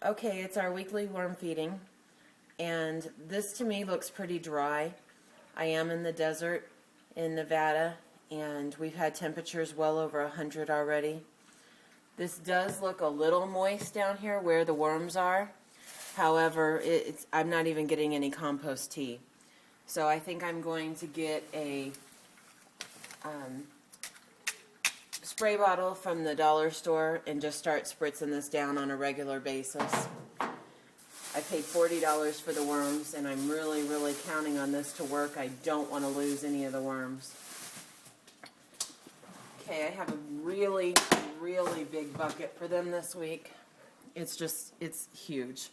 Okay, it's our weekly worm feeding, and this to me looks pretty dry. I am in the desert in Nevada, and we've had temperatures well over 100 already. This does look a little moist down here where the worms are. However, I'm not even getting any compost tea. So I think I'm going to get a spray bottle from the dollar store and just start spritzing this down on a regular basis. I paid $40 for the worms, and I'm really, really counting on this to work. I don't want to lose any of the worms. Okay, I have a really, really big bucket for them this week. It's huge.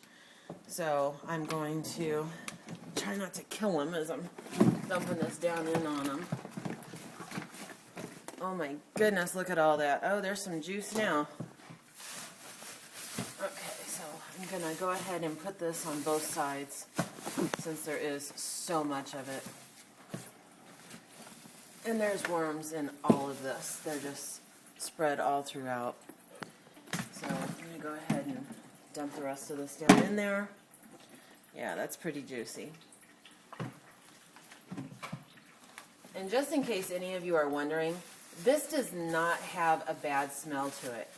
So I'm going to try not to kill them as I'm dumping this down in on them. Oh my goodness, look at all that. Oh, there's some juice now. Okay, so I'm going to go ahead and put this on both sides since there is so much of it. And there's worms in all of this. They're just spread all throughout. So I'm going to go ahead and dump the rest of this down in there. Yeah, that's pretty juicy. And just in case any of you are wondering, this does not have a bad smell to it.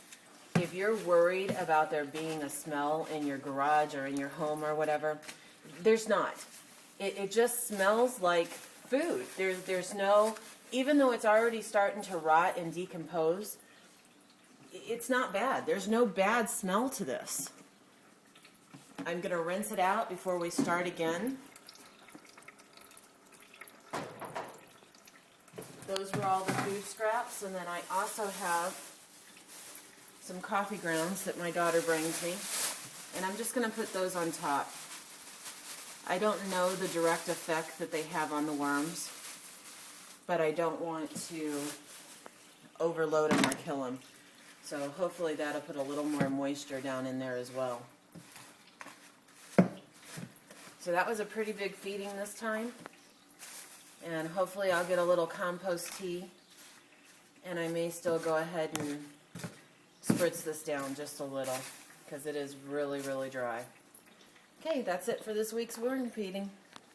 If you're worried about there being a smell in your garage or in your home or whatever, there's not. It just smells like food. There's no, even though it's already starting to rot and decompose, it's not bad. There's no bad smell to this. I'm going to rinse it out before we start again. Those were all the food scraps, and then I also have some coffee grounds that my daughter brings me, and I'm just going to put those on top. I don't know the direct effect that they have on the worms, but I don't want to overload them or kill them. So hopefully that'll put a little more moisture down in there as well. So that was a pretty big feeding this time. And hopefully I'll get a little compost tea. And I may still go ahead and spritz this down just a little because it is really, really dry. Okay, that's it for this week's worm feeding.